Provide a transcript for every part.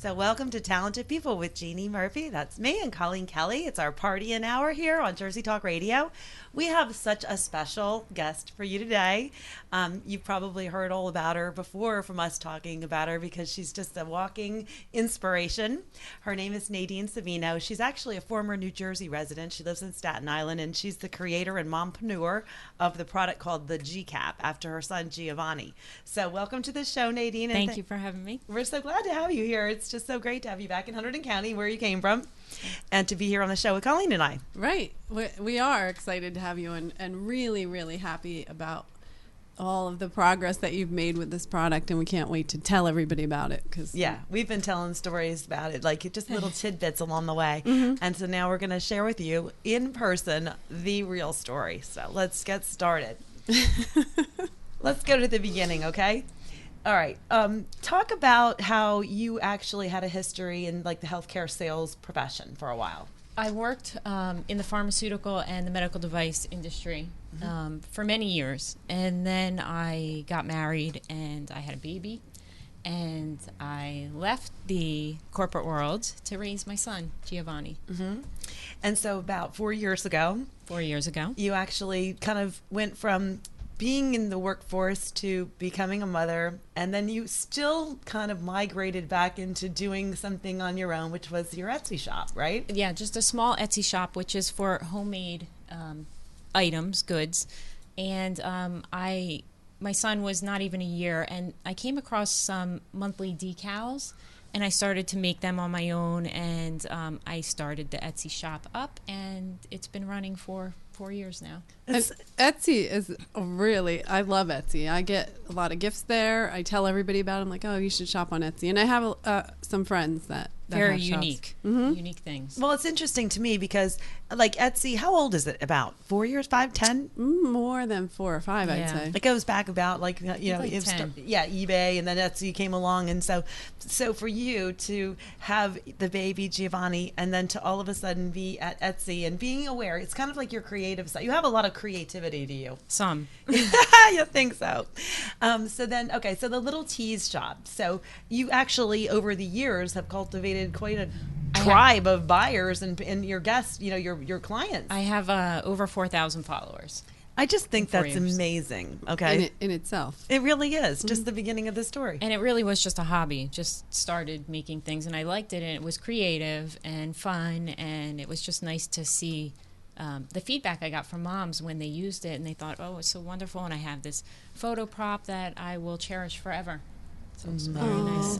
So welcome to Talented People with Jeannie Murphy. That's me and Colleen Kelly. It's our party an hour here on Jersey Talk Radio. We have such a special guest for you today. You've probably heard all about her before from us talking about her because she's just a walking inspiration. Her name is Nadine Savino. She's actually a former New Jersey resident. She lives in Staten Island, and she's the creator and mompreneur of the product called the G-Cap after her son Giovanni. So welcome to the show, Nadine. Thank you for having me. We're so glad to have you here. It's just so great to have you back in Hunterdon County, where you came from, and to be here on the show with Colleen and I. Right. We are excited to have you and really, really happy about all of the progress that you've made with this product, and we can't wait to tell everybody about it. Yeah, we've been telling stories about it, like just little tidbits along the way. And so now we're going to share with you in person the real story. So let's get started. Let's go to the beginning, okay? All right. Talk about how you actually had a history in like the healthcare sales profession for a while. I worked in the pharmaceutical and the medical device industry for many years. And then I got married and I had a baby. And I left the corporate world to raise my son, Giovanni. And so about 4 years ago, you actually kind of went from being in the workforce to becoming a mother, and then you still kind of migrated back into doing something on your own, which was your Etsy shop, right? Yeah, just a small Etsy shop, which is for homemade items, goods. And my son was not even a year, and I came across some monthly decals, and I started to make them on my own, and I started the Etsy shop up, and it's been running for 4 years now. And Etsy is really, I love Etsy. I get a lot of gifts there. I tell everybody about it. I'm like, oh, you should shop on Etsy. And I have some friends that very have unique, unique things. Well, it's interesting to me because, like Etsy, how old is it? About 4 years, 5, 10? More than 4 or 5, I'd say. It goes back about like like 10. eBay, and then Etsy came along, and so for you to have the baby Giovanni, and then to all of a sudden be at Etsy and being aware, it's kind of like your creative side. You have a lot of creativity to you. Some. You think so? So the Little Tease shop. So you actually over the years have cultivated quite a tribe of buyers and your guests, your clients. I have over 4,000 followers. I just think that's amazing. Okay, in itself, it really is just the beginning of the story. And it really was just a hobby. Just started making things, and I liked it, and it was creative and fun, and it was just nice to see the feedback I got from moms when they used it, and they thought, "Oh, it's so wonderful!" And I have this photo prop that I will cherish forever. So it's very nice.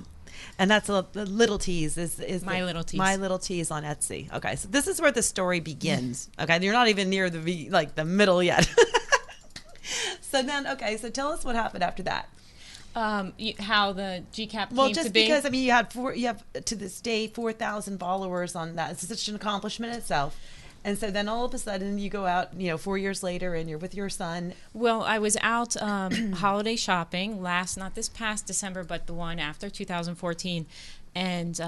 And that's the Little Tease is My Little Tease. My Little Tease on Etsy. Okay, so this is where the story begins. Okay, you're not even near the middle yet. So tell us what happened after that. How the G-Cap came to be. Well, just because you have to this day 4,000 followers on that. It's such an accomplishment itself. And so then all of a sudden you go out, 4 years later, and you're with your son. Well, I was out holiday shopping not this past December, but the one after 2014. And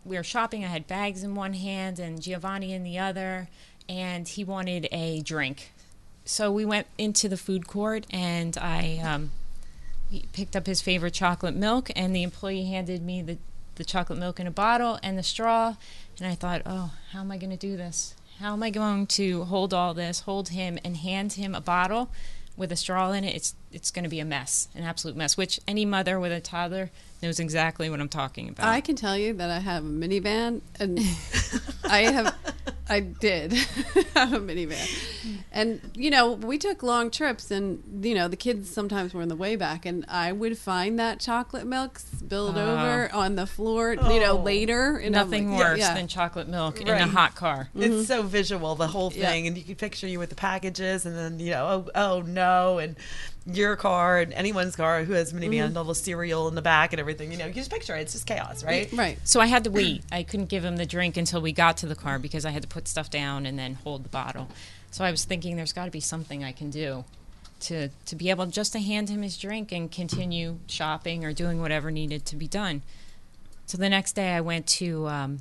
we were shopping. I had bags in one hand and Giovanni in the other, and he wanted a drink. So we went into the food court, and he picked up his favorite chocolate milk, and the employee handed me the chocolate milk in a bottle and the straw. And I thought, oh, how am I going to do this? How am I going to hold all this, hold him, and hand him a bottle with a straw in it? It's going to be a mess, an absolute mess, which any mother with a toddler knows exactly what I'm talking about. I can tell you that I have a minivan, and I did have a minivan. And, we took long trips, and, the kids sometimes were in the way back, and I would find that chocolate milk spilled over on the floor, later. And nothing worse than chocolate milk in a hot car. It's so visual, the whole thing, and you can picture you with the packages, and then, oh no, and your car and anyone's car who has minivan, all the cereal in the back and everything, you just picture it. It's just chaos, right? Right. So I had to wait. I couldn't give him the drink until we got to the car because I had to put stuff down and then hold the bottle. So I was thinking there's got to be something I can do to be able just to hand him his drink and continue shopping or doing whatever needed to be done. So the next day I went to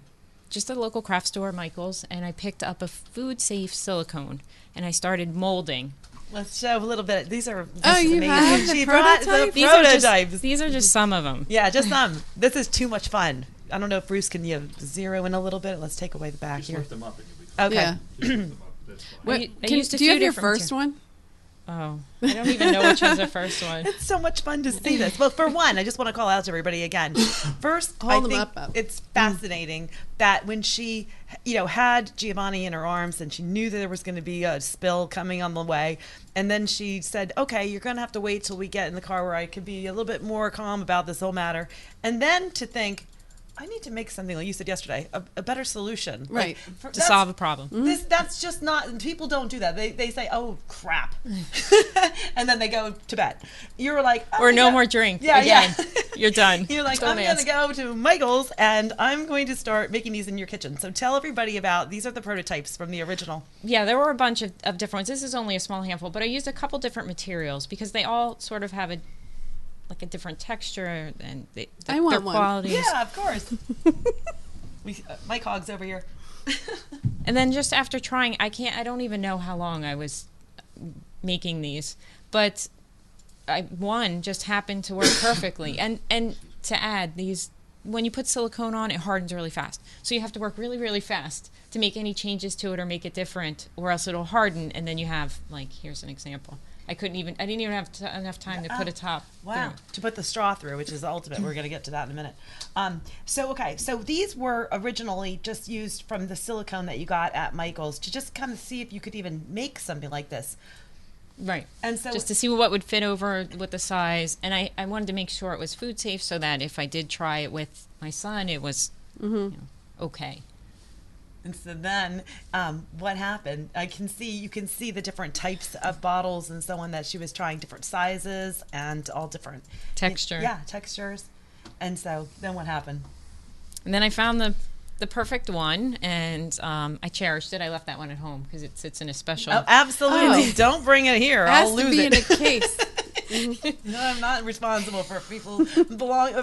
just a local craft store, Michael's, and I picked up a food-safe silicone, and I started molding Let's show a little bit. These are you amazing. have the She brought the prototype? prototypes. These are just some of them. Yeah, just some. This is too much fun. I don't know if Bruce can you zero in a little bit. Let's take away the back Just here. lift them up and you'll be Okay. Yeah. Just lift them up. That's fine. What, I used a do you few have your different first one? Oh, I don't even know which was the first one. It's so much fun to see this. Well, for one, I just want to call out to everybody again. First, I Hold them think up. it's fascinating that when she, had Giovanni in her arms and she knew that there was going to be a spill coming on the way, and then she said, "Okay, you're going to have to wait till we get in the car where I can be a little bit more calm about this whole matter," and then to think, I need to make something, like you said yesterday, a better solution. Right. To solve a problem. That's just not, people don't do that. They say, "Oh, crap." And then they go to bed. You're like, "Oh, Or no yeah." more drink. Yeah, Again, yeah. you're done. You're like, Don't "I'm going ask. to go to Michael's and I'm going to start making these in your kitchen." So tell everybody about, these are the prototypes from the original. Yeah, there were a bunch of different ones. This is only a small handful, but I used a couple different materials because they all sort of have a different texture and I want their one. qualities. Yeah, of course. Mike Hogg's over here. And then just after trying, I don't even know how long I was making these, but one just happened to work perfectly. And to add, these, when you put silicone on, it hardens really fast. So you have to work really, really fast to make any changes to it or make it different, or else it'll harden. And then you have, like, here's an example. I didn't even have enough time to put a top. Wow. through. To put the straw through, which is the ultimate. We're going to get to that in a minute. So these were originally just used from the silicone that you got at Michael's to just kind of see if you could even make something like this. Right. And so Just to see what would fit over with the size. And I wanted to make sure it was food safe so that if I did try it with my son, it was okay. And so then, what happened? You can see the different types of bottles and so on that she was trying, different sizes and all different Texture. Yeah, textures. And so then what happened? And then I found the perfect one, and I cherished it. I left that one at home because it sits in a special. Oh, absolutely! Oh. Don't bring it here. It has I'll to lose be it. in a case. No, I'm not responsible for people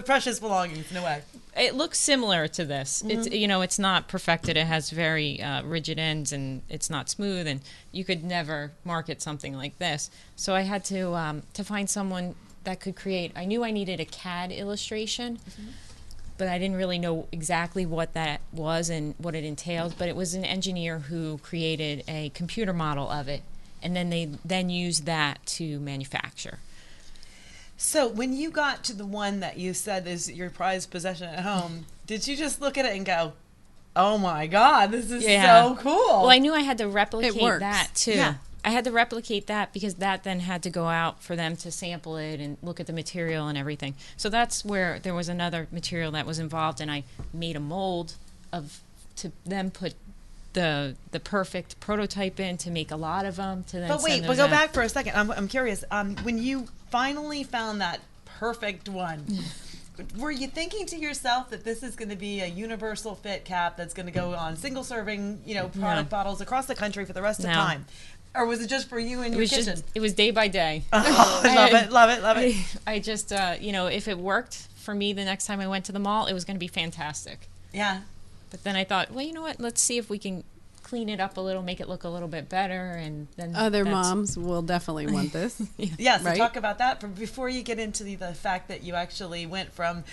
precious belongings. No way. It looks similar to this. It's it's not perfected. It has very rigid ends, and it's not smooth. And you could never market something like this. So I had to find someone that could create. I knew I needed a CAD illustration, but I didn't really know exactly what that was and what it entailed. But it was an engineer who created a computer model of it, and then they used that to manufacture. So when you got to the one that you said is your prized possession at home, did you just look at it and go, "Oh my God, this is so cool"? Well, I knew I had to replicate works. that too. Yeah. I had to replicate that because that then had to go out for them to sample it and look at the material and everything. So that's where there was another material that was involved, and I made a mold to then put the perfect prototype in to make a lot of them. To then But wait, send but those go out. back for a second. I'm curious. When you finally found that perfect one, were you thinking to yourself that this is going to be a universal fit cap that's going to go on single serving, product bottles across the country for the rest of No. time? Or was it just for you and your kitchen? It was day by day. Oh, love it. I just, if it worked for me the next time I went to the mall, it was going to be fantastic. Yeah. But then I thought, well, you know what? Let's see if we can clean it up a little, make it look a little bit better, and then Other moms will definitely want this. Yeah, so Right? talk about that before you get into the fact that you actually went from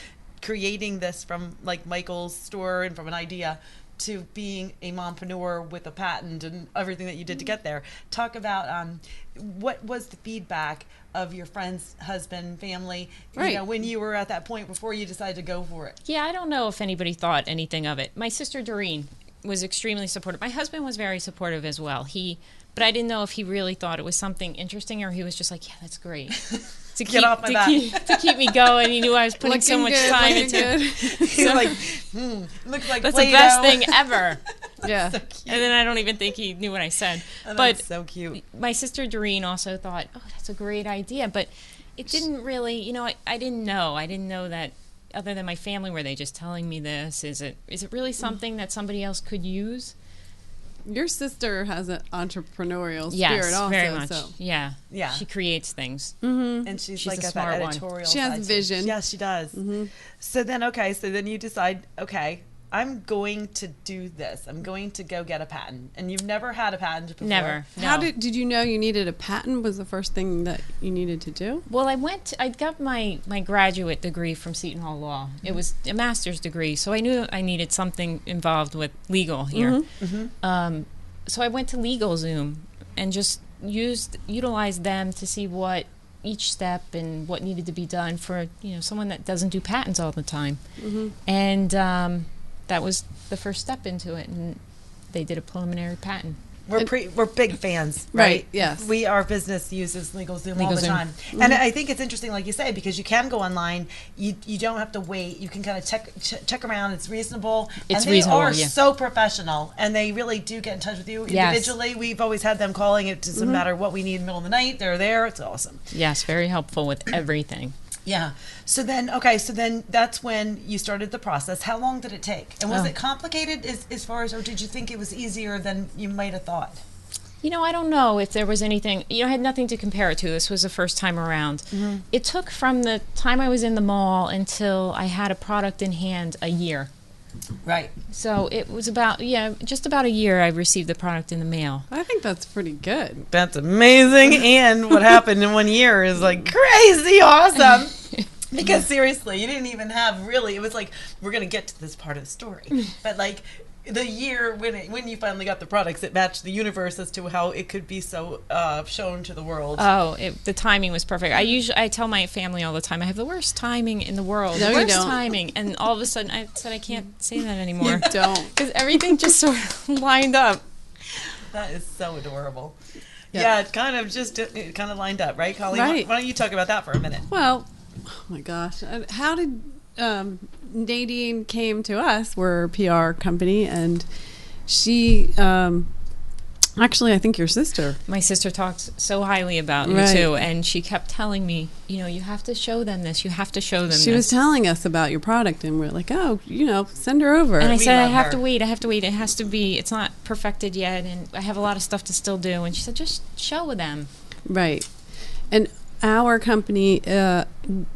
creating this from like Michael's store and from an idea to being a mompreneur with a patent and everything that you did to get there. Talk about what was the feedback of your friends, husband, family, Right. when you were at that point before you decided to go for it. Yeah, I don't know if anybody thought anything of it. My sister Doreen was extremely supportive. My husband was very supportive as well. But I didn't know if he really thought it was something interesting or he was just like, yeah, that's great. To Get off my back. to keep me going. He knew I was putting so much time into it. He's like, looks like That's Play-Doh. the best thing ever. Yeah. So cute. And then I don't even think he knew what I said. Oh, But that's so cute. my sister Doreen also thought, oh, that's a great idea. But it didn't really, I didn't know. I didn't know that other than my family, were they just telling me this? Is it really something that somebody else could use? Your sister has an entrepreneurial Yes, spirit also. very much. So. Yeah. Yeah. She creates things. And she's like a got smart that one. editorial She has side, too. vision. Yes, she does. So then you decide, okay, I'm going to do this. I'm going to go get a patent. And you've never had a patent before. Never. No. How did you know you needed a patent? Was the first thing that you needed to do? Well, I got my graduate degree from Seton Hall Law. It was a master's degree, so I knew I needed something involved with legal here. So I went to LegalZoom and just utilized them to see what each step and what needed to be done for someone that doesn't do patents all the time. And that was the first step into it, and they did a preliminary patent. We're big fans, Right, right? yes. Our business uses LegalZoom all the LegalZoom. time. And I think it's interesting, like you say, because you can go online. You don't have to wait. You can kind of check around. It's reasonable. It's and they reasonable, are yeah. so professional, and they really do get in touch with you Yes. individually. We've always had them calling. It doesn't matter what we need in the middle of the night. They're there. It's awesome. Yes, very helpful with everything. Yeah. So then that's when you started the process. How long did it take? And was it complicated as far as, or did you think it was easier than you might have thought? I don't know if there was anything, I had nothing to compare it to. This was the first time around. It took from the time I was in the mall until I had a product in hand a year. Right. So it was just about a year I received the product in the mail. I think that's pretty good. That's amazing. And what happened in 1 year is like crazy awesome. Because seriously, you didn't even have really, it was like, we're going to get to this part of the story. But like the year when you finally got the products, it matched the universe as to how it could be so shown to the world. Oh, the timing was perfect. I tell my family all the time, I have the worst timing in the world. No, the you worst don't. timing. And all of a sudden, I said I can't say that anymore. You don't. Because everything just sort of lined up. That is so adorable. Yep. Yeah, it kind of lined up, right, Colleen? Right. Why don't you talk about that for a minute? Well, oh my gosh. How did Nadine came to us? We're a PR company, and she, actually, I think your sister. My sister talked so highly about Right. you, too. And she kept telling me, you have to show them this. You have to show them this. She was telling us about your product, and we're like, oh, send her over. And I We said, I love have her. to wait. It has to be, it's not perfected yet, and I have a lot of stuff to still do. And she said, just show them. Right. And our company,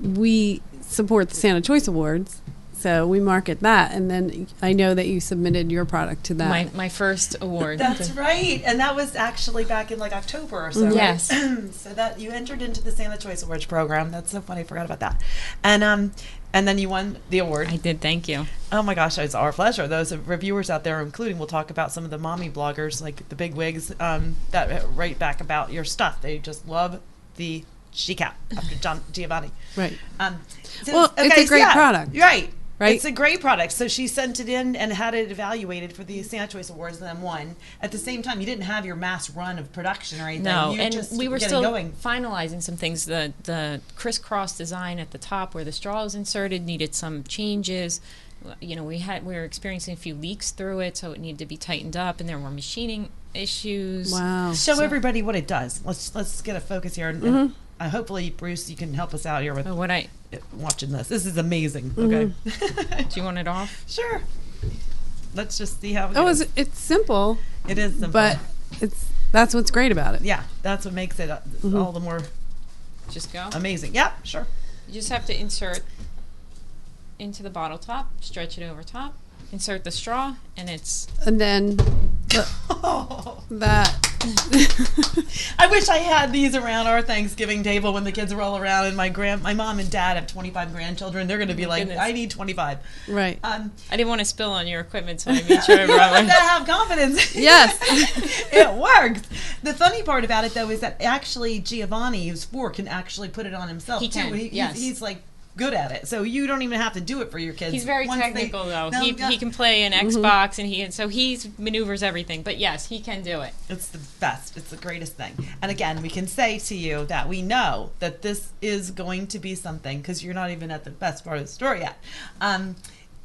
we support the Santa Choice Awards, so we market that. And then I know that you submitted your product to that. My first award. That's right. And that was actually back in like October or so, right? Yes. So that you entered into the Santa Choice Awards program. That's so funny. I forgot about that. And then you won the award. I did, thank you. Oh my gosh, it's our pleasure. Those reviewers out there, including, we'll talk about some of the mommy bloggers, like the big wigs, that write back about your stuff. They just love the she-cap after Giovanni. Right. So, it's a great product. Right. Right? It's a great product. So she sent it in and had it evaluated for the Santa Choice Awards and then won. At the same time, you didn't have your mass run of production or anything. No, You and just we were getting still going. finalizing some things. The crisscross design at the top where the straw is inserted needed some changes. We were experiencing a few leaks through it, so it needed to be tightened up, and there were machining issues. Wow. Show everybody what it does. Let's get a focus here. And hopefully, Bruce, you can help us out here with watching this. This is amazing. Okay. Do you want it off? Sure. Let's just see how it Oh, goes. it's simple, It is simple. but that's what's great about it. Yeah, that's what makes it all the more Just go. amazing. Yeah, sure. You just have to insert into the bottle top, stretch it over top, insert the straw, and it's... And then that. I wish I had these around our Thanksgiving table when the kids roll around, and my mom and dad have 25 grandchildren. They're going to be like, goodness. I need 25. Right. I didn't want to spill on your equipment, so I made sure I You brought have my... to have confidence. Yes. It works. The funny part about it, though, is that actually Giovanni, who's 4, can actually put it on himself, He too. can, yes. He's like good at it, so you don't even have to do it for your kids. He's very Once technical, though. No, He can play an Xbox, and so he maneuvers everything. But yes, he can do it. It's the best. It's the greatest thing. And again, we can say to you that we know that this is going to be something, because you're not even at the best part of the story yet,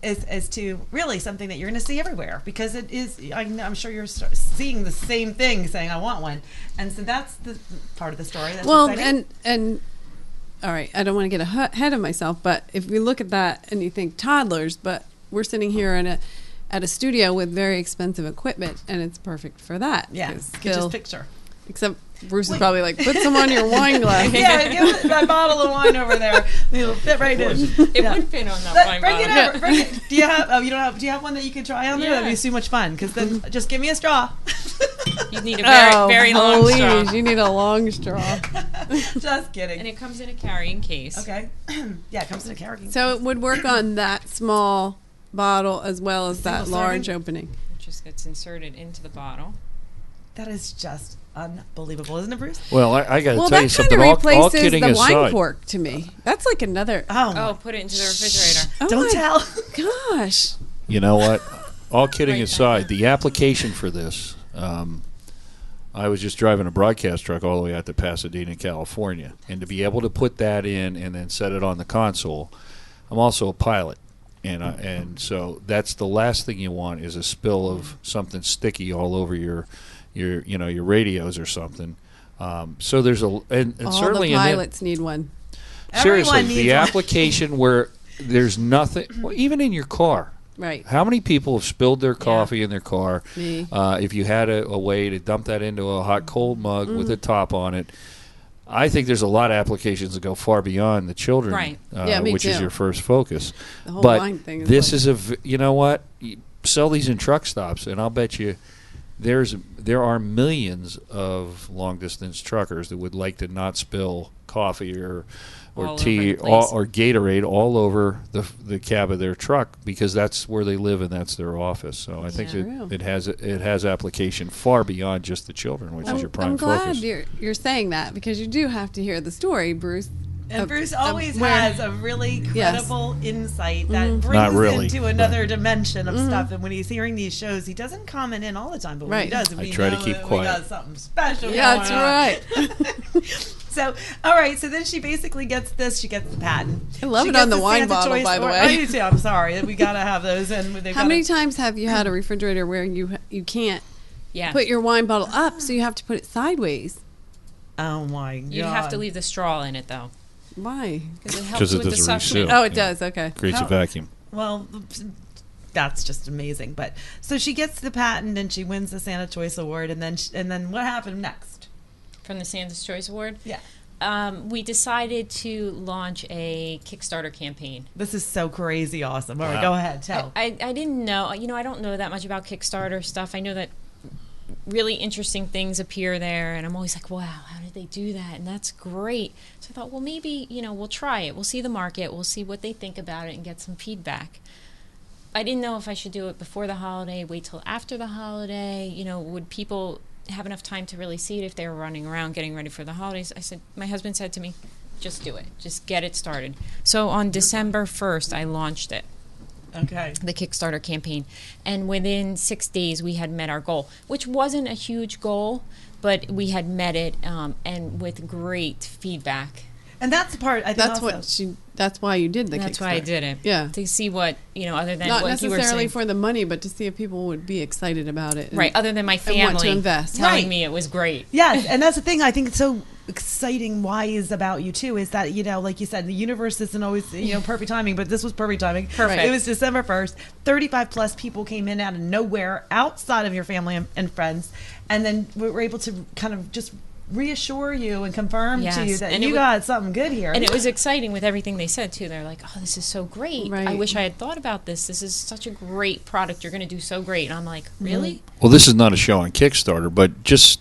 as to really something that you're going to see everywhere, because it is, I'm sure you're seeing the same thing, saying, I want one. And so that's the part of the story. That's Well, exciting. and all right, I don't want to get ahead of myself, but if we look at that and you think toddlers, but we're sitting here at a studio with very expensive equipment, and it's perfect for that. Yeah, 'Cause you can just picture. Except Bruce is probably like, put some on your wine glass. Yeah, give that bottle of wine over there. It'll fit right in. It would fit on that wine Bring bottle. it over. Bring it. Do you have? Oh, you don't have. Do you have one that you can try on there? Yeah. That'd be so much fun. Because then, just give me a straw. You need a very long straw. You need a long straw. Just kidding. And it comes in a carrying case. Okay. Yeah, it comes in a carrying. So it would work on that small bottle as well as that Single large serving? opening. It just gets inserted into the bottle. That is just unbelievable, isn't it, Bruce? Well, I got to Well, tell you that kind something. of All replaces kidding the wine aside, cork to me. That's like another. Oh, put it into the refrigerator. Oh Don't my tell. Gosh. you know what? All kidding Right aside, the application for this. I was just driving a broadcast truck all the way out to Pasadena, California, and to be able to put that in and then set it on the console. I'm also a pilot, and so that's the last thing you want is a spill of something sticky all over your radios or something. So there's and All certainly the pilots need one. seriously Everyone needs the one. application where there's nothing, well, even in your car. Right. How many people have spilled their coffee in their car? Me. If you had a way to dump that into a hot, cold mug with a top on it, I think there's a lot of applications that go far beyond the children, Right. Yeah, me which is too. your first focus. The whole But wine thing is this like- is you know what? You sell these in truck stops, and I'll bet you there are millions of long-distance truckers that would like to not spill coffee or All tea over the place. or Gatorade all over the cab of their truck because that's where they live and that's their office. So I think Yeah. it has application far beyond just the children, which is your prime I'm glad focus. you're saying that because you do have to hear the story, Bruce. And of- Bruce of always where- has a really credible insight that brings Not really, into but- another dimension of stuff. And when he's hearing these shows, he doesn't comment in all the time, but when he Right. does, I we try to know keep that quiet. We got something special. Yeah, going that's on. right. So, all right. So then she basically gets this. She gets the patent. I love She it on gets the wine Santa bottle, choice by the award. way. I do too. I'm sorry. We got to have those. And How many times have you had a refrigerator where you can't Yeah. put your wine bottle up, so you have to put it sideways? Oh my god! You'd have to leave the straw in it, though. Why? Because it 'Cause helps it with the doesn't suction. reseal. Oh, it Yeah. does. Okay. Creates a How- vacuum. Well, that's just amazing. But so she gets the patent and she wins the Santa Choice Award, and then what happened next? From the Santa's Choice Award. Yeah. We decided to launch a Kickstarter campaign. This is so crazy awesome. All right, Wow. go ahead, tell. I didn't know, I don't know that much about Kickstarter stuff. I know that really interesting things appear there, and I'm always like, wow, how did they do that? And that's great. So I thought, well, maybe, we'll try it. We'll see the market. We'll see what they think about it and get some feedback. I didn't know if I should do it before the holiday, wait till after the holiday. Would people have enough time to really see it if they were running around getting ready for the holidays? My husband said to me, just do it. Just get it started. So on December 1st, I launched it. Okay. The Kickstarter campaign, and within 6 days we had met our goal, which wasn't a huge goal, but we had met it, and with great feedback. And that's the part I think That's also. That's why you did the. That's why I Kickstarter. did it. Yeah. To see what other than Not what you were necessarily saying. for the money, but to see if people would be excited about it. Right, other than my and family want to invest. telling Right. me it was great. Yes, and that's the thing I think it's so exciting wise about you too is that like you said, the universe isn't always perfect timing, but this was perfect timing. Perfect. It was December 1st. 35 plus people came in out of nowhere outside of your family and friends, and then we were able to kind of just reassure you and confirm to Yes, you that and you it got something good here. And it was exciting with everything they said too. They're like, "Oh, this is so great! Right. I wish I had thought about this. This is such a great product. You're going to do so great." And I'm like, "Really?" Well, this is not a show on Kickstarter, but just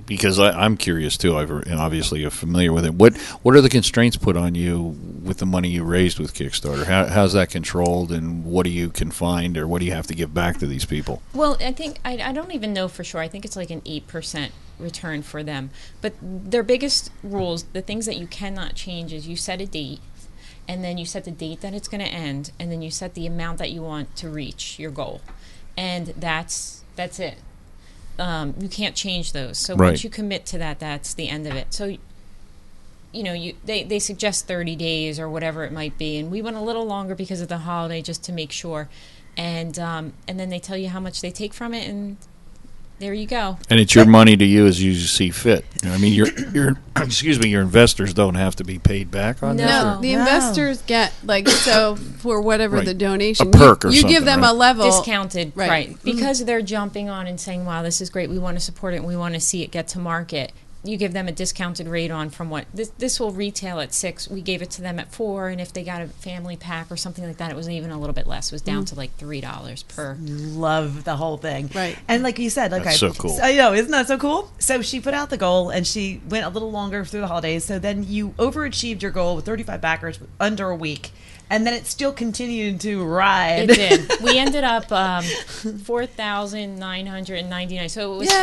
because I'm curious too, and obviously you're familiar with it. What are the constraints put on you with the money you raised with Kickstarter? How's that controlled, and what do you can find, or what do you have to give back to these people? Well, I think I don't even know for sure. I think it's like an 8% return for them. But their biggest rules, the things that you cannot change, is you set a date, and then you set the date that it's going to end, and then you set the amount that you want to reach your goal, and that's it. You can't change those. So Right. once you commit to that, that's the end of it. So they suggest 30 days or whatever it might be, and we went a little longer because of the holiday just to make sure. And then they tell you how much they take from it, and there you go. And it's your money to you as you see fit. I mean, your excuse me, your investors don't have to be paid back on this. No. or- The No. investors get so for whatever Right. the donation, A perk or you give something, them right? a level Discounted, right. Mm-hmm. Because they're jumping on and saying, wow, this is great, we want to support it, and we want to see it get to market. you give them a discounted rate on from what this will retail at $6. We gave it to them at $4, and if they got a family pack or something like that, it was even a little bit less. It was down to like $3 per. Love the whole thing. Right. And like you said, That's so cool. I know, isn't that so cool? So she put out the goal and she went a little longer through the holidays. So then you overachieved your goal with 35 backers under a week. And then it still continued to ride. It did. We ended up 4,999. So it was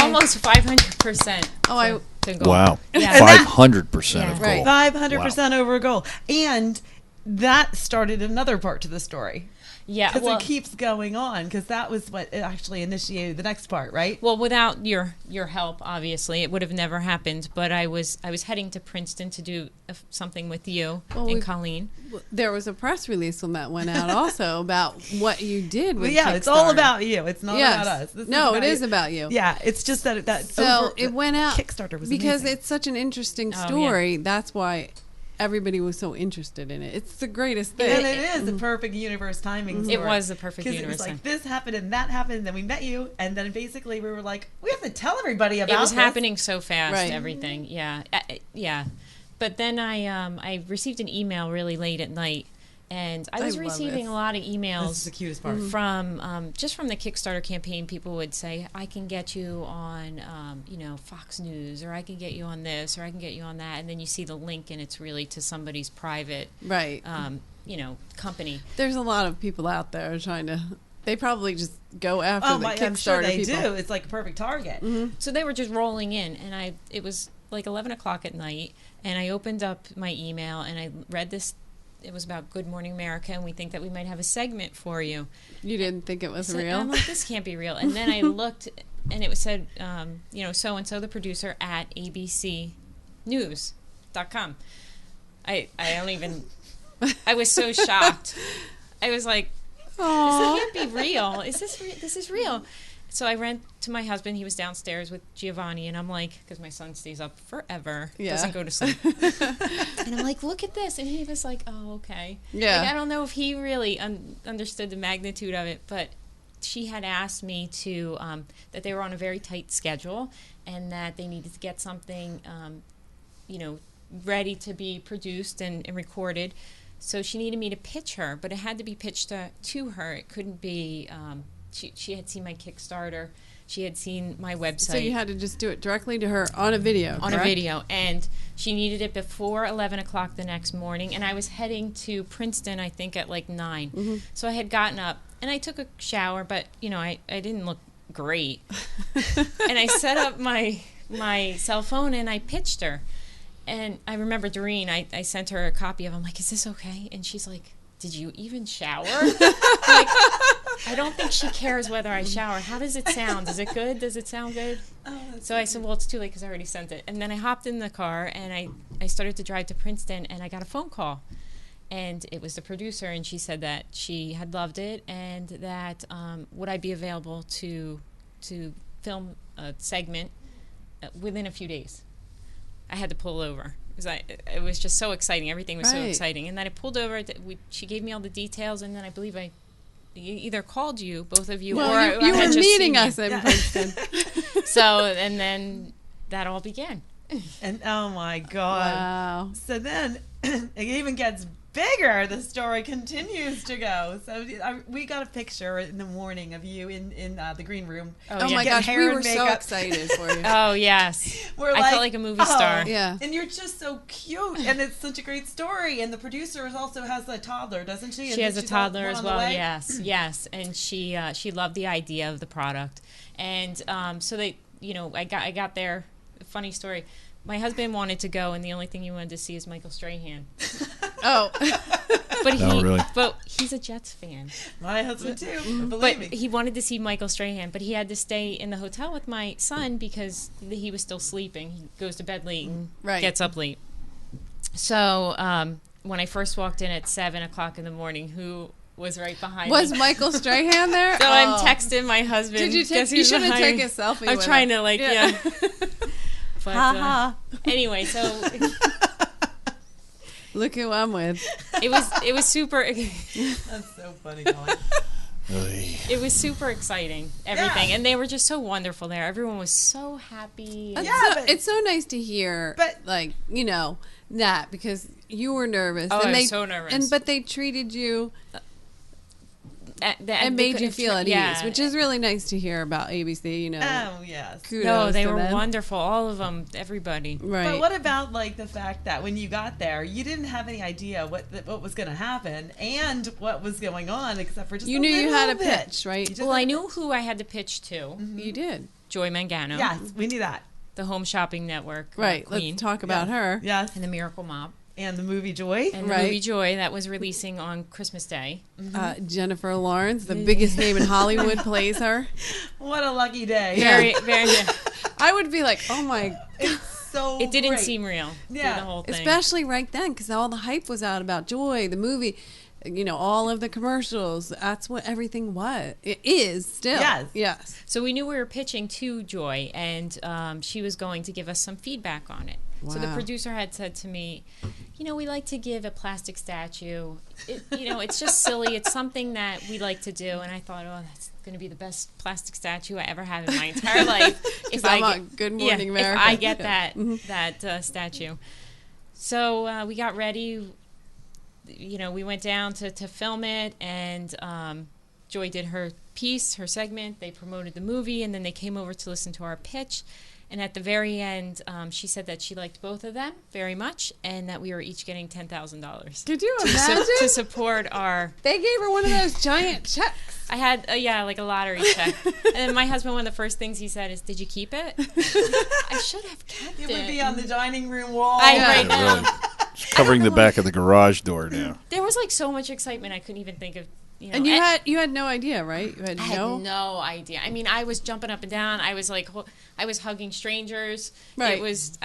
almost 500%. To goal. Wow. Yeah. 500% of goal. Right. 500% over a goal. And that started another part to the story. Yeah, Because it keeps going on, because that was what actually initiated the next part, right? well, without your help, obviously, it would have never happened. But I was heading to Princeton to do something with you and Colleen. There was a press release when that went out also about what you did with Yeah, it's all Kickstarter. about you. It's not about us. It is about you. Yeah, it's just that So it went out Kickstarter was because amazing. it's such an interesting Oh, story. That's why everybody was so interested in it. It's the greatest thing. And it is the perfect universe timing story. It was the perfect Because universe. it was like this happened and that happened, and then we met you, and then basically we were like, we have to tell everybody about it was this. happening so fast, Right. everything. Yeah, yeah. But then I received an email really late at night, and I was love receiving this. a lot of This is emails the cutest part. from just from the Kickstarter campaign. People would say, I can get you on Fox News, or I can get you on this, or I can get you on that, and then you see the link and it's really to somebody's private Right. company. There's a lot of people out there trying to. They probably just go after the Kickstarter I'm sure they people. do. It's like a perfect target. So they were just rolling in, and it was like 11 o'clock at night, and I opened up my email and I read this. It was about Good Morning America, and we think that we might have a segment for you. You didn't think it was So real? I'm like, this can't be real. And then I looked, and it was said, so and so, the producer at abcnews.com. I don't even. I was so shocked. I was like, this can't be real. This is real. So I ran to my husband. He was downstairs with Giovanni, and I'm like, because my son stays up forever, doesn't go to sleep. And I'm like, look at this. And he was like, oh, okay. Yeah. Like, I don't know if he really understood the magnitude of it, but she had asked me to, that they were on a very tight schedule and that they needed to get something, ready to be produced and recorded. So she needed me to pitch her, but it had to be pitched to her. It couldn't be... She had seen my Kickstarter. She had seen my website. So you had to just do it directly to her on a video, on correct? a video, and she needed it before 11 o'clock the next morning, and I was heading to Princeton, I think, at like 9. Mm-hmm. So I had gotten up, and I took a shower, but, I didn't look great. And I set up my cell phone, and I pitched her. And I remember Doreen, I sent her a copy of it. I'm like, is this okay? And she's like, did you even shower? Like, I don't think she cares whether I shower. How does it sound? Is it good? Does it sound good? So I said, well, it's too late because I already sent it. And then I hopped in the car, and I started to drive to Princeton, and I got a phone call. And it was the producer, and she said that she had loved it, and that would I be available to film a segment within a few days. I had to pull over. It was just so exciting. Everything was so exciting. And then I pulled over. She gave me all the details, and then I believe I either called you, both of you, Well, or you I had were just meeting seen you. us in Princeton. So, and then that all began. And oh my God. Wow. So then it even gets bigger. The story continues to go. So we got a picture in the morning of you in the green room. Oh yeah. my Getting gosh, hair we and were so makeup. excited for you. Oh, yes. We're I felt like a movie star. Yeah. And you're just so cute, and it's such a great story. And the producer also has a toddler, doesn't she? She has a She's toddler one as on the well. way? Yes, and she loved the idea of the product, and so they, I got there. Funny story. My husband wanted to go, and the only thing he wanted to see is Michael Strahan. Oh. But No, really? But he's a Jets fan. My husband too. Mm-hmm. Believe But me. he wanted to see Michael Strahan, but he had to stay in the hotel with my son because he was still sleeping. He goes to bed late and Right. gets up late. So when I first walked in at 7 o'clock in the morning, who was right behind Was me? Michael Strahan there? So Oh. I'm texting my husband. Did you take? guess You who's should have behind taken me? a selfie. I'm with trying him. to yeah. But, Ha ha. anyway, so Look who I'm with. it was super. That's so funny, Colin. Oy. It was super exciting, everything. Yeah. And they were just so wonderful there. Everyone was so happy. It's Yeah, so, but- it's so nice to hear, But- like, you know, that because you were nervous. Oh, and I was they, so nervous. But they treated you and they made you couldn't feel at yeah. ease, which is really nice to hear about ABC, you know. Oh, yes. Kudos No, they to were them. wonderful. All of them, everybody. Right. But what about like the fact that when you got there, you didn't have any idea what was going to happen and what was going on, except for just You a knew you little had a bit. pitch, right? You just Well, had I a knew who I had to pitch to. Mm-hmm. You did. Joy Mangano. Yes, we knew that. The Home Shopping Network. Right. Queen. Let's talk about her. Yes, And the Miracle Mop. and the movie Joy. And the Right. movie Joy that was releasing on Christmas Day. Jennifer Lawrence, the biggest name in Hollywood, plays her. What a lucky day! Very, very. I would be like, oh my, So It didn't great. seem real. Yeah. The whole thing. especially right then because all the hype was out about Joy, the movie, you know, all of the commercials. That's what everything was. It is still. Yes. Yes. So we knew we were pitching to Joy, and she was going to give us some feedback on it. So the Wow. producer had said to me, you know, we like to give a plastic statue. It's just silly. It's something that we like to do. And I thought, oh, that's going to be the best plastic statue I ever had in my entire life. If I'm on Good Morning America. If I get Yeah. that statue. So we got ready. You know, we went down to film it, and Joy did her piece, her segment. They promoted the movie, and then they came over to listen to our pitch. And at the very end, she said that she liked both of them very much, and that we were each getting $10,000 Could you imagine? to support our. They gave her one of those giant checks. I had like a lottery check, and then my husband, one of the first things he said is, "Did you keep it?" I should have kept It it. would be on the dining room wall. I Yeah. right Yeah, now. really. It's covering the back of the garage door now. There was like so much excitement, I couldn't even think of. You know, And you had no idea, right? You had I had no idea. I mean, I was jumping up and down. I was like, I was hugging strangers. Right. It was.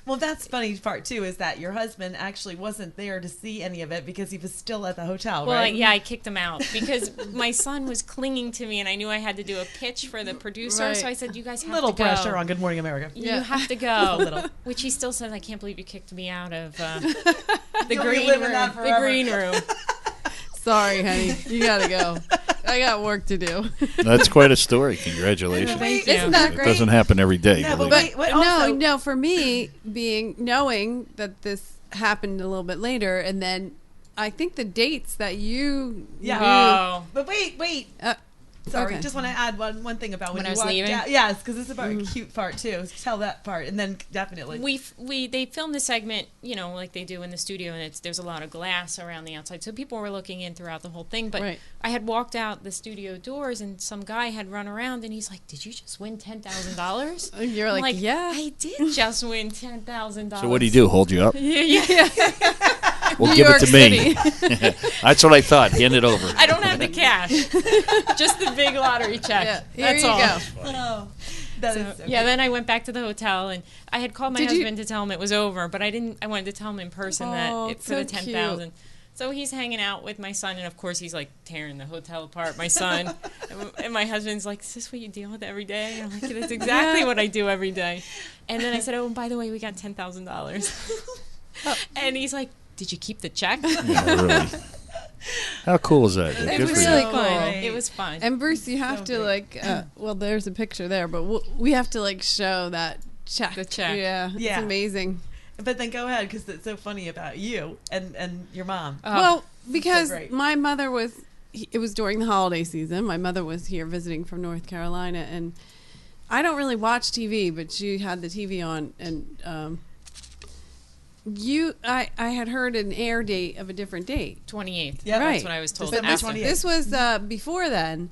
Well, that's funny part too is that your husband actually wasn't there to see any of it because he was still at the hotel, Well, right? yeah, I kicked him out because my son was clinging to me, and I knew I had to do a pitch for the producer. Right. So I said, "You guys have Little to go. pressure on Good Morning America. You Yeah. have to go." Little. Which he still says, "I can't believe you kicked me out of the You'll be green living room." that The forever. green room. Sorry, honey. You gotta go. I got work to do. That's quite a story. Congratulations. Thank you. Isn't that It great? doesn't happen every day. No, believe but me. wait, what no, also, no. For me, knowing that this happened a little bit later, and then I think the dates that you Yeah. knew- Oh. But wait. Uh, Sorry, Okay. just want to add one thing about when When you I was walked leaving? out. Yes, because this is about a cute part too. Tell that part, and then definitely. They filmed the segment, you know, like they do in the studio, and there's a lot of glass around the outside, so people were looking in throughout the whole thing. But Right. I had walked out the studio doors, and some guy had run around, and he's like, "Did you just win $10,000?" And you're I'm like, yeah. I did just win $10,000. So what do you do? Hold you up? Yeah. Well, New give York it to me. That's what I thought. Hand it over. I don't have the cash, just the big lottery check. Yeah, here That's you all. go. Oh, that is so Yeah, cute. then I went back to the hotel, and I had called my Did you- husband to tell him it was over, but I didn't. I wanted to tell him in person Oh, that it's for the so 10,000. So he's hanging out with my son, and of course he's like tearing the hotel apart. My son and my husband's like, "Is this what you deal with every day?" And I'm like, "That's exactly what I do every day." And then I said, "Oh, and by the way, we got $10,000." And he's like, "Did you keep the check?" Yeah, really. How cool is that? It Good was for really you. cool. It was fun. And Bruce, you have So to great. like. Well, there's a picture there, but we have to like show that check. The check. Yeah, Yeah. it's amazing. But then go ahead because it's so funny about you and your mom. Well, because great. my mother was. It was during the holiday season. My mother was here visiting from North Carolina, and I don't really watch TV, but she had the TV on, and I had heard an air date of a different date. 28th. Yeah, Right. That's what I was told. December after. 28th. This was before then,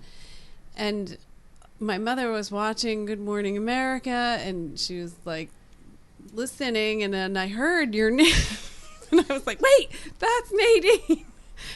and my mother was watching Good Morning America, and she was like listening, and then I heard your name, and I was like, "Wait, that's Nadine!"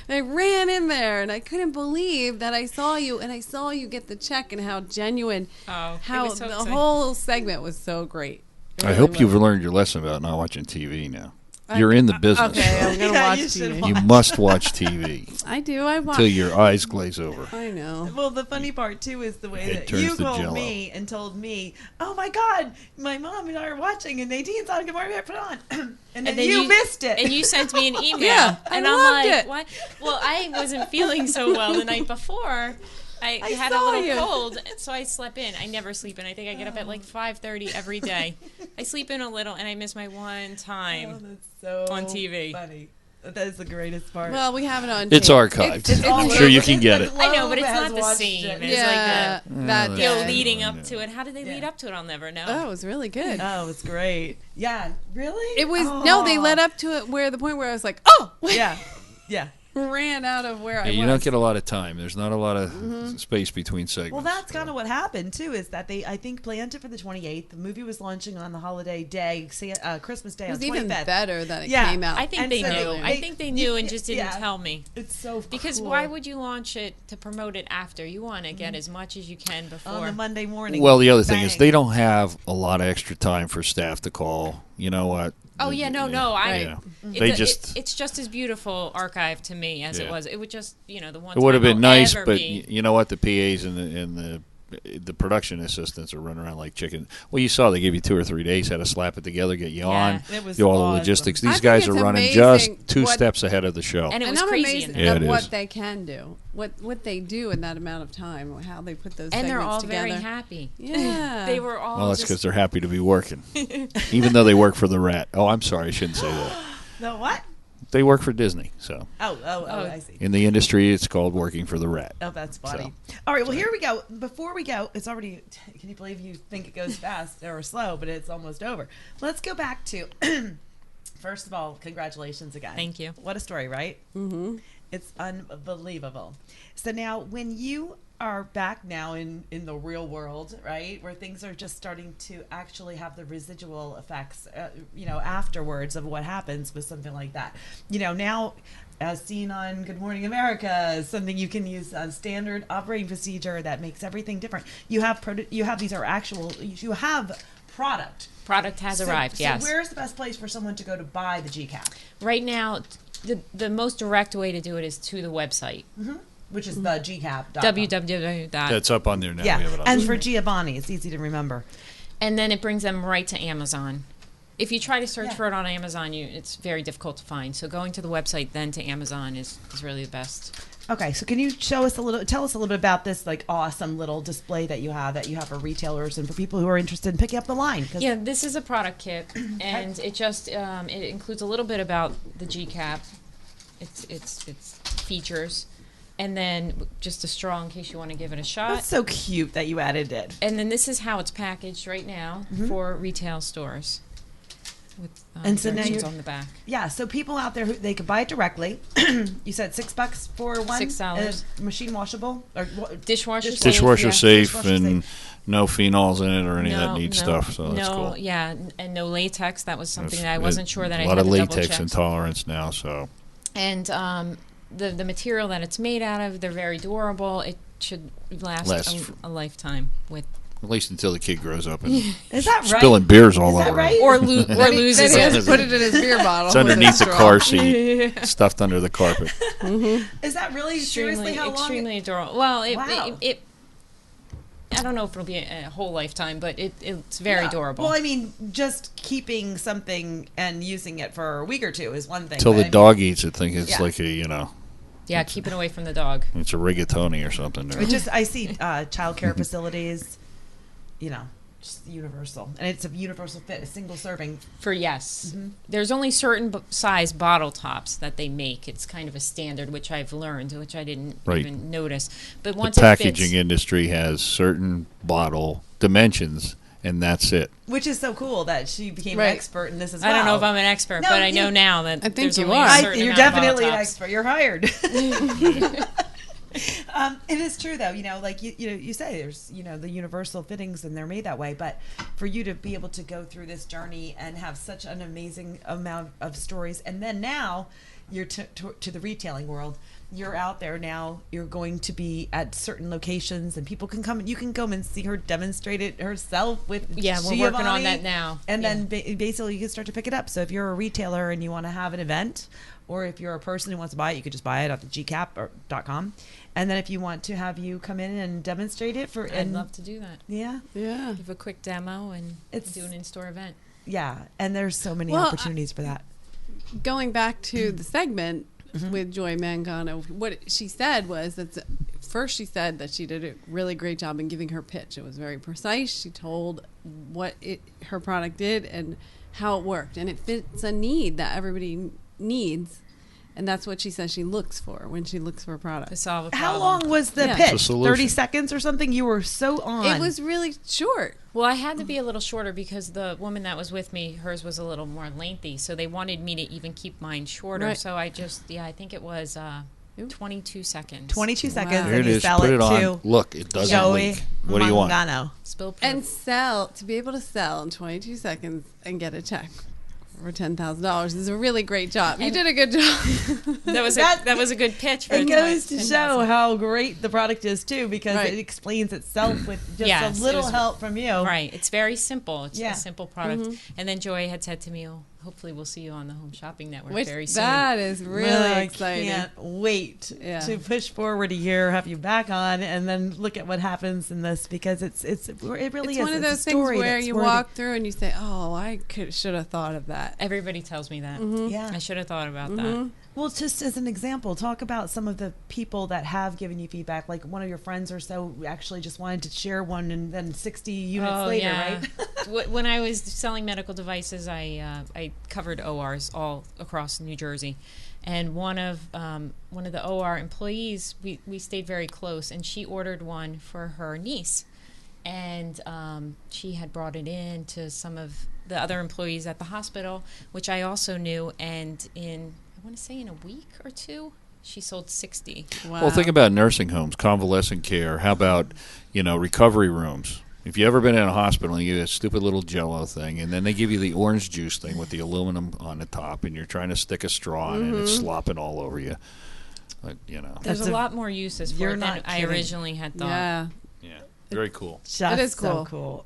And I ran in there, and I couldn't believe that I saw you, and I saw you get the check, and how genuine, Oh, it how was so the exciting. whole segment was so great. It I really hope was. you've learned your lesson about not watching TV now. You're in the business. Okay, I'm gonna Yeah, watch you should TV. You must watch TV I do. I watch. till your eyes glaze over. I know. Well, the funny part too is the way Head that turns you to called Jell-O. me and told me, "Oh my God, my mom and I are watching, and Nadine's on. Good morning, I put it on," and then you missed it. And you sent me an email. Yeah, and I I'm loved like, it. what? Well, I wasn't feeling so well the night before. I had a saw little you. cold, so I slept in. I never sleep in. I think I get up at like 5:30 every day. I sleep in a little, and I miss my one Oh, time. that's so on TV. funny. That is the greatest part. Well, we have it on. It's tape. archived. It's all I'm sure you over. can get The it. I know, but Globe it's has not the watched same. it. It's Yeah, that that's you know, day. leading up to it. How did they lead Yeah. up to it? I'll never know. Oh, it was really good. Oh, it's great. Yeah, really? It was no. They Oh. led up to it where the point where I was like, oh, Yeah, yeah. ran out of where I Yeah, was. you don't get a lot of time. There's not a lot of space between segments. Well, that's kind of what happened too. Is that they, I think, planned it for the 28th. The movie was launching on the holiday day, Christmas Day It was on 25th. even better that it Yeah. came out. I think And they so knew. they- I think they knew and just didn't yeah. tell me. It's so Because cool. why would you launch it to promote it after? You want to get as much as you can before. on the Monday morning? Well, the other thing is Bang. they don't have a lot of extra time for staff to call. You know what? Oh yeah, no. Yeah. It- They it- just. it's just as beautiful archive to me as it Yeah. was. It would just the one. It would have time been I'll nice, ever but be. you know what? The PAs and the production assistants are running around like chicken. Well, you saw they give you 2 or 3 days, had to slap it together, get you on, It was do all awesome. the logistics. I These think guys are it's running amazing just 2 what- steps ahead of the show. and it and was I'm crazy. amazed in there. Yeah, at it what is. they can do, what they do in that amount of time, how they put those And they're segments all together. very happy. Yeah, They were all. Well, that's just- because they're happy to be working, even though they work for the rat. Oh, I'm sorry, I shouldn't say that. The what? They work for Disney, so Oh, Oh. I see. in the industry, it's called working for the rat. Oh, that's funny. All right, well, here we go. Before we go, it's already, can you believe you think it goes fast or slow, but it's almost over. Let's go back to, first of all, congratulations again. Thank you. What a story, right? Mm-hmm. It's unbelievable. So now, when you are back now in the real world, right, where things are just starting to actually have the residual effects, afterwards of what happens with something like that. Now, as seen on Good Morning America, is something you can use a standard operating procedure that makes everything different. You have product. Product has arrived. Yes. So where's the best place for someone to go to buy the GCAP? Right now, the most direct way to do it is to the website. Which is the GCAP.com. www. That's up on there now. Yeah, We have it on and there. for Giovanni, it's easy to remember. And then it brings them right to Amazon. If you try to search Yeah. for it on Amazon, it's very difficult to find. So going to the website then to Amazon is really the best. Okay, so can you tell us a little bit about this like awesome little display that you have for retailers and for people who are interested in picking up the line? 'Cause- Yeah, this is a product kit, and it just it includes a little bit about the GCAP, its features, and then just a straw in case you want to give it a shot. That's so cute that you added it. And then this is how it's packaged right now for retail stores. With And so now directions you're- on the back. Yeah, so people out there they could buy it directly. You said $6 for one. $6. Machine washable or Dishwasher safe. Dishwasher yeah. safe Dishwasher and no phenols in it or any of that neat no, stuff. So that's no, cool. yeah, and no latex. That was something That's- that I wasn't sure that I a lot had of to double latex check. intolerance now. So And the material that it's made out of, they're very durable. It should last a lifetime with at least until the kid grows up and Is that right? spilling beers all Is that over. right? or loses Then he it. has put it in his beer bottle. It's with underneath a the straw. car seat, stuffed under the carpet. Is that really seriously how long? Extremely durable. Well, Wow. it I don't know if it'll be a whole lifetime, but it's very Yeah. durable. Well, I mean, just keeping something and using it for a week or two is one thing. Until but the I mean, dog eats it, think it's Yeah. like yeah, keep it away from the dog. it's a rigatoni or something. It just I see childcare facilities, just universal, and it's a universal fit, a single serving. Yes. Mm-hmm. There's only certain size bottle tops that they make. It's kind of a standard, which I've learned, which I didn't Right. even notice. But The once it packaging fits, industry has certain bottle dimensions, and that's it. Which is so cool that she became Right. an expert in this as well. I don't know if I'm an expert, No, but I know you- now that I think there's you only are. a certain You're amount of definitely bottle an tops. expert. You're hired. It is true though, like you say, there's the universal fittings and they're made that way. But for you to be able to go through this journey and have such an amazing amount of stories, and then now you're to the retailing world. You're out there now. You're going to be at certain locations, and people can come. You can come and see her demonstrate it herself with Yeah, we're Giovanni, working on that now. And Yeah. then basically you can start to pick it up. So if you're a retailer and you want to have an event, or if you're a person who wants to buy it, you could just buy it at the gcap.com. And then if you want to have you come in and demonstrate it I'd love to do that. Yeah. Yeah. Give a quick demo and do an in-store event. Yeah. And there's so many Well, opportunities for that. Going back to the segment with Joy Mangano, what she said was that first she said that she did a really great job in giving her pitch. It was very precise. She told what her product did and how it worked, and it fits a need that everybody needs. And that's what she says she looks for when she looks for a product. To solve a problem. How long was the Yeah. pitch? It's a solution. 30 seconds or something? You were so on. It was really short. Well, I had to be a little shorter because the woman that was with me, hers was a little more lengthy. So they wanted me to even keep mine shorter. Right. So I I think it was 22 seconds. 22 seconds. Wow. And There it you is. sell Put it to on. Look, it doesn't Joey leak. What do you want? Mangano. Spill proof. And to be able to sell in 22 seconds and get a check for $10,000 is a really great job. You did a good job. that was a good pitch. For It goes to 10,000. show how great the product is too, because Right. it explains itself with just Yes, a it little was- help from you. Right. It's very simple. It's Yeah. a simple product. And then Joy had said to me, "Oh, hopefully we'll see you on the Home Shopping Network Which very soon." that is really I exciting. can't wait Yeah. to push forward a year, have you back on, and then look at what happens in this, because it really It's is. one of It's a those things story where that's you worthy. walk through and you say, "Oh, I should have thought of that." Everybody tells me that. Yeah. I should have thought about that. Well, just as an example, talk about some of the people that have given you feedback. Like one of your friends or so actually just wanted to share one, and then 60 units later, right? When I was selling medical devices, I covered ORs all across New Jersey, and one of the OR employees, we stayed very close, and she ordered one for her niece, and she had brought it in to some of the other employees at the hospital, which I also knew, and I want to say in a week or two, she sold 60. Wow. Well, think about nursing homes, convalescent care. How about, recovery rooms? If you ever been in a hospital and you get a stupid little Jello thing, and then they give you the orange juice thing with the aluminum on the top, and you're trying to stick a straw in it, and it's slopping all over you. There's That's a a- lot more uses for You're it than not I kidding. originally had thought. Yeah. Yeah, very cool. Just It is so cool. cool.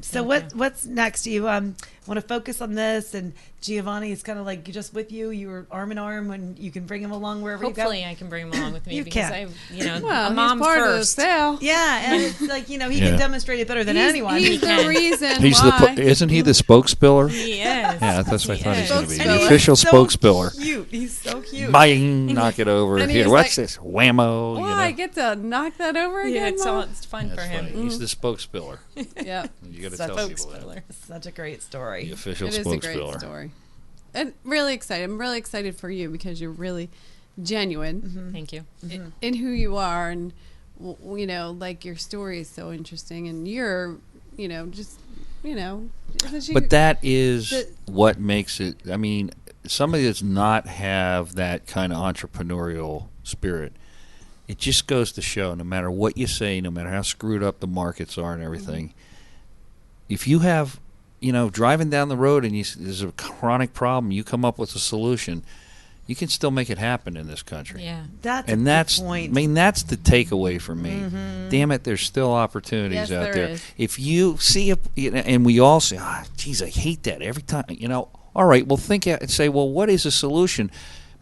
So what's next? Do you want to focus on this? And Giovanni is kind of like just with you. You were arm in arm, and you can bring him along wherever Hopefully, you go. I can bring him along with me You because can. Well, a mom he's part first. of the sale. Yeah, and it's like he Yeah. can demonstrate it better than anyone. He's the can. reason He's why. isn't he the spokespiller? He is. Yeah, that's what I thought he was going to be. Spokespiller. The And official so spokespiller. Cute. He's so cute. Bang, knock it over. And Here, he's what's like, this? Whammo. Well, I get to knock that over Yeah, again, Mom? it's fun That's for him. funny. He's the spokespiller. Yeah. You got to Such tell a people that. Spokespiller. Such a great story. The official It is a great spokespiller. story. And really excited. I'm really excited for you because you're really genuine Thank you. in who you are. And, like your story is so interesting. And you're, But that is the- what makes it. I mean, somebody does not have that kind of entrepreneurial spirit. It just goes to show, no matter what you say, no matter how screwed up the markets are and everything, if you have, driving down the road and there's a chronic problem, you come up with a solution, you can still make it happen in this country. Yeah. That's And a that's, good point. I mean, that's the takeaway for me. Damn it, there's still opportunities Yes, out there there. is. If you see it, and we all say, geez, I hate that every time. All right, well, think out and say, well, what is a solution?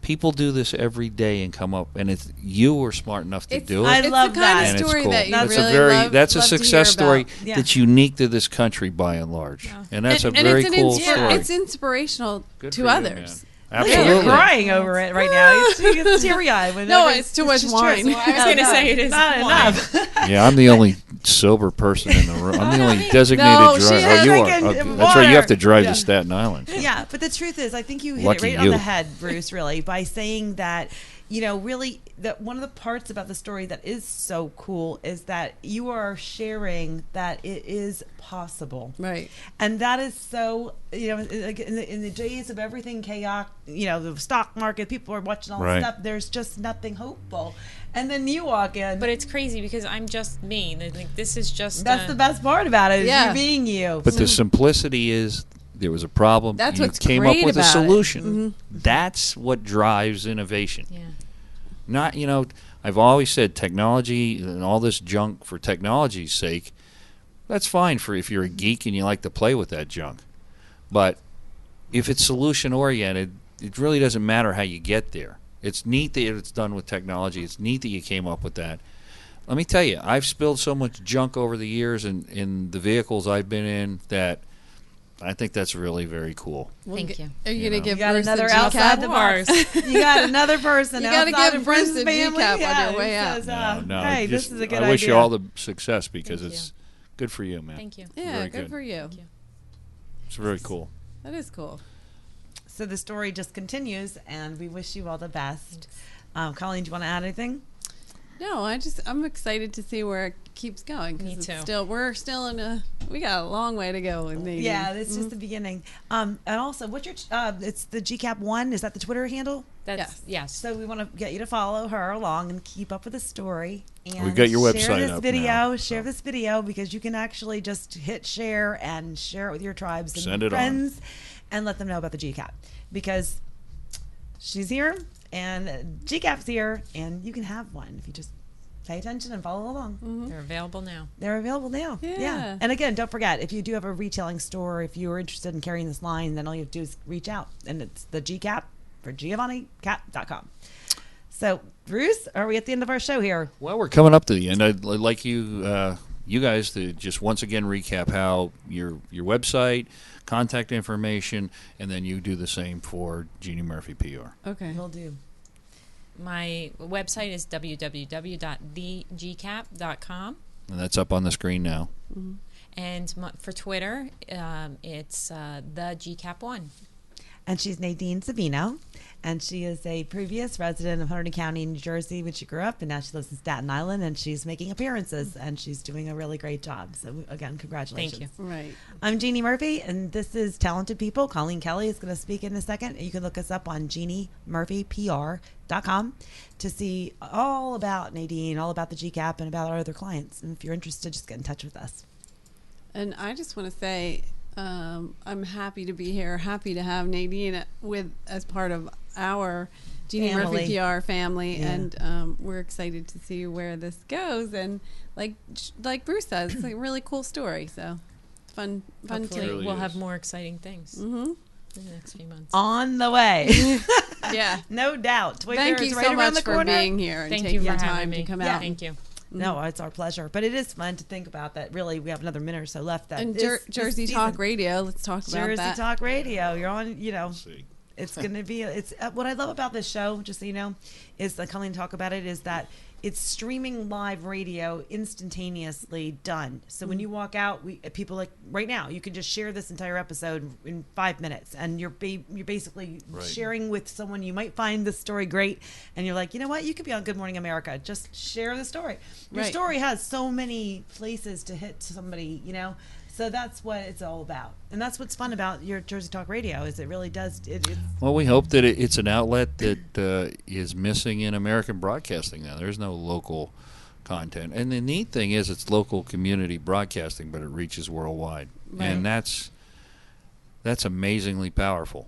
People do this every day and come up, and it's you are smart enough to do it. I it's love the kind that. of and it's story cool. that you That's really that's a love to hear success story about. Yeah. that's unique to this country by and large, and that's a very it's cool inspira- story. It's inspirational Good to for you, others. man. Look at Absolutely. You're crying over it right now. It's teary-eyed. No, it's too much wine. I was going to say it is not wine. enough. Yeah, I'm the only sober person in the room. I'm the only designated No, she driver. is Oh, you are. drinking Okay. That's right. You have to water. drive Yeah. to Staten Island. Yeah, but the truth is, I think you hit Lucky it right on you. the head, Bruce, really, by saying that, really that one of the parts about the story that is so cool is that you are sharing that it is possible. Right. And that is so, like in the days of everything chaos, the stock market, people are watching all this Right. stuff. There's just nothing hopeful. And then you walk in. But it's crazy because I'm just me. Like, this is just. That's the best part about it, is Yeah. you being you. But the simplicity is there was a problem. That's you what's came up great with a about it. solution. Mm-hmm. That's what drives innovation. Yeah. Not, I've always said technology and all this junk for technology's sake, that's fine for if you're a geek and you like to play with that junk. But if it's solution oriented, it really doesn't matter how you get there. It's neat that it's done with technology. It's neat that you came up with that. Let me tell you, I've spilled so much junk over the years in the vehicles I've been in that I think that's really very cool. Thank you. Are you You going to know. give You got Bruce another the outside G-Cap? the box. You got another person You gotta outside give of Bruce Bruce's the family. G-Cap on Yeah, your way who out. says, I hey, this is a good I wish you idea. all the success because Thank it's good for you, man. Thank you. Yeah, Very good good. for you. Thank you. It's very cool. That is cool. So the story just continues, and we wish you all the best. Colleen, do you want to add anything? No, I'm excited to see where it keeps going. 'Cause Me it's too. we're still we got a long way to go with Nadine. Yeah, it's just the beginning. And also, what's your? It's the GCAP1. Is that the Twitter handle? That's yes. So we want to get you to follow her along and keep up with the story. And We've got your share website this up video. now, Share so. this video because you can actually just hit share and share it with your tribes and Send it on. friends, and let them know about the GCAP because she's here and GCAP's here, and you can have one if you just pay attention and follow along. They're available now. They're available now. Yeah. And again, don't forget, if you do have a retailing store, if you are interested in carrying this line, then all you have to do is reach out. And it's the GCAP for GiovanniCap.com. So, Bruce, are we at the end of our show here? Well, we're coming up to the end. I'd like you guys to just once again recap how your website, contact information, and then you do the same for Jeannie Murphy PR. Okay. We'll do. My website is www.thegcap.com. And that's up on the screen now. And for Twitter, it's the GCAP1. And she's Nadine Savino, and she is a previous resident of Hunterdon County, New Jersey, which she grew up, and now she lives in Staten Island, and she's making appearances, and she's doing a really great job. So, again, congratulations. Thank you. Right. I'm Jeannie Murphy, and this is Talented People. Colleen Kelly is going to speak in a second. You can look us up on JeannieMurphyPR.com to see all about Nadine, all about the GCAP, and about our other clients. And if you're interested, just get in touch with us. And I just want to say I'm happy to be here, happy to have Nadine as part of our Jeannie Family. Murphy PR family, Yeah. and we're excited to see where this goes. And like Bruce says, it's a really cool story. So fun Hopefully, to really we'll is. have more exciting things in the next few months. On the way. yeah. No doubt. Toy Thank Fair you is right so around much the for corner. being here and Thank taking you for the having time me. to come Yeah. out. Thank you. No, it's our pleasure. But it is fun to think about that. Really, we have another minute or so left. That And this Jersey season- Talk Radio. Let's talk about Jersey that. Talk Radio. You're on. See. It's going to be. It's what I love about this show. Just so you know, is the Colleen talk about it. Is that it's streaming live radio instantaneously done. So when you walk out, people like right now, you can just share this entire episode in 5 minutes, and you're basically Right. sharing with someone you might find this story great, and you're like, you know what, you could be on Good Morning America. Just share the story. Your Right. story has so many places to hit somebody. So that's what it's all about, and that's what's fun about your Jersey Talk Radio. Is it really does. It's Well, we hope that it's an outlet that is missing in American broadcasting now. There's no local content. And the neat thing is it's local community broadcasting, but it reaches worldwide. Right. And that's amazingly powerful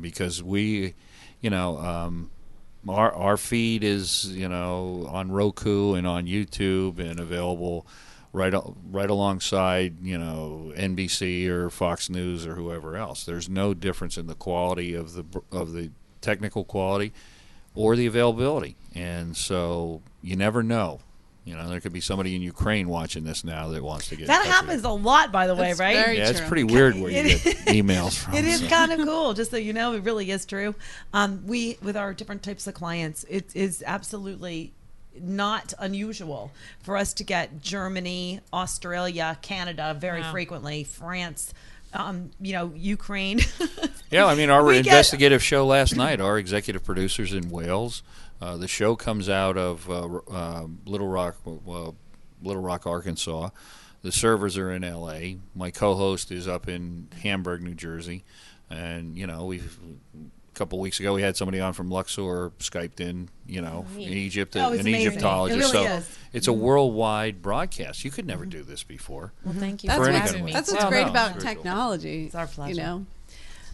because we, our feed is, on Roku and on YouTube and available right alongside, NBC or Fox News or whoever else. There's no difference in the quality of the technical quality or the availability, and so you never know. There could be somebody in Ukraine watching this now that wants to get that in touch with happens a lot, by the way, That's right? very you. Yeah, it's true. pretty weird where you It- get emails from. It is so. kind of cool, just so you know, it really is true. We, with our different types of clients, it is absolutely not unusual for us to get Germany, Australia, Canada very Wow. frequently, France, Ukraine. Yeah, I mean, our We get- investigative show last night, our executive producers in Wales. The show comes out of Little Rock, Arkansas. The servers are in L.A. My co-host is up in Hamburg, New Jersey. And, a couple weeks ago we had somebody on from Luxor Skyped in, Egypt, Oh, it's an amazing. Egyptologist. It really so is. it's a worldwide broadcast. You could never do this before. Well, thank you That's for any having kind of me. That's what's Well, great no, about it's very cool. technology. It's our pleasure.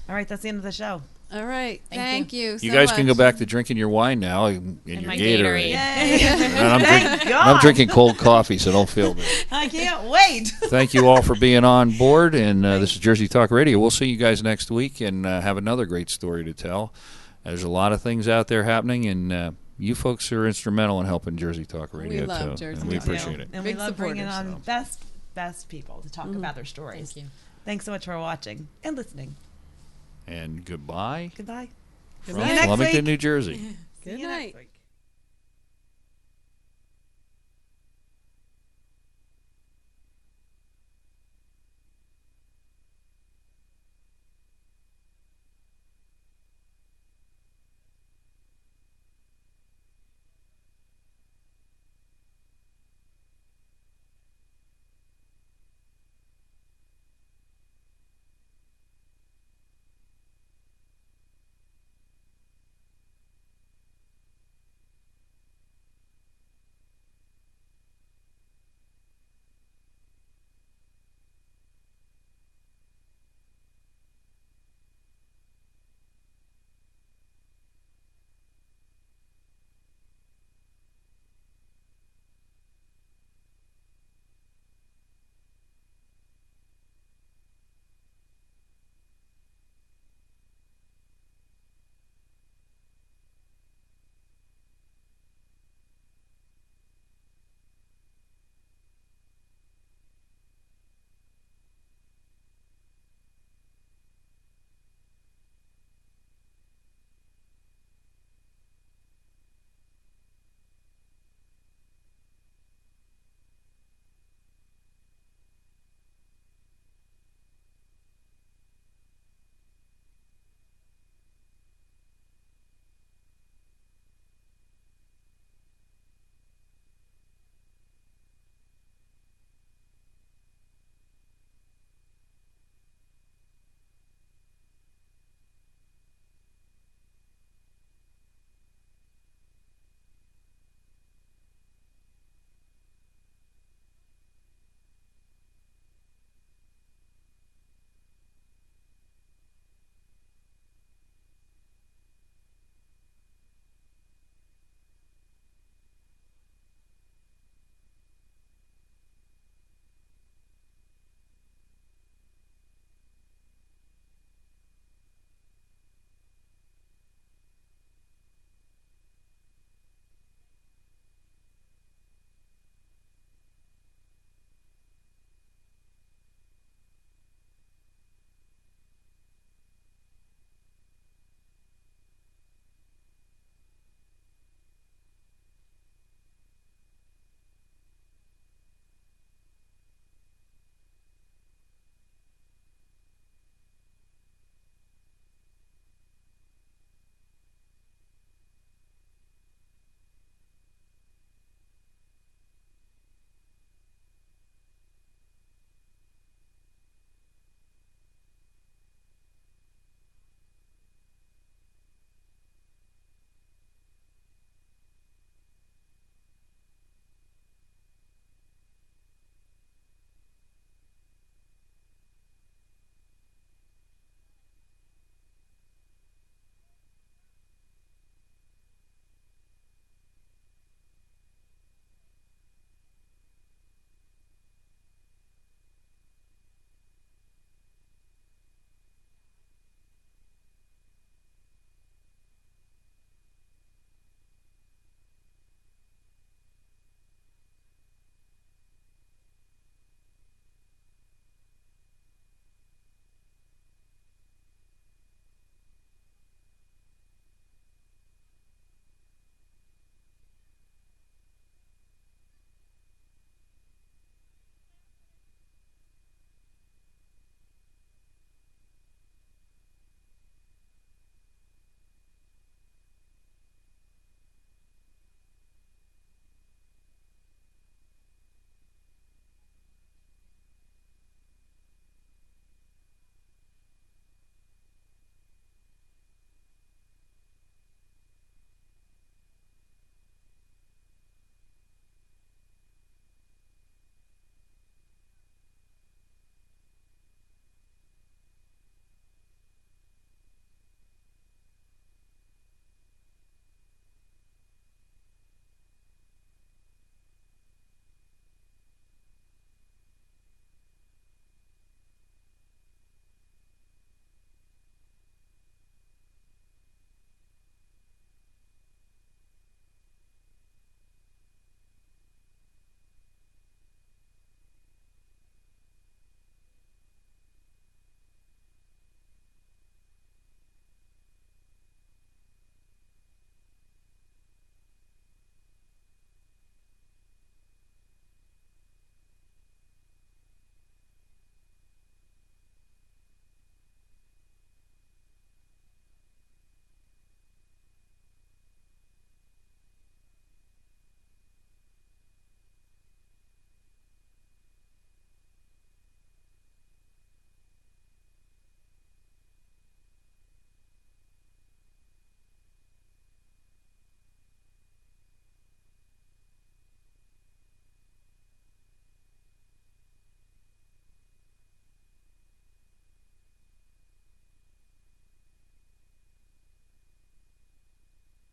All right, that's the end of the show. right. Thank Thank you. You so guys can go much. back to drinking your wine now in your my Gatorade. Gatorade. Yay! And Thank God. I'm drinking cold coffee, so don't feel bad. I can't wait. Thank you all for being on board, and this is Jersey Talk Radio. We'll see you guys next week and have another great story to tell. There's a lot of things out there happening, and you folks are instrumental in helping Jersey Talk Radio, We love too. Jersey And we Talk. appreciate it. And Big we love bringing supporters. on best people to talk about their stories. Thank you. Thanks so much for watching and listening. And goodbye Goodbye. Good from night. next Flemington, week. New Jersey. See Good you next night. week.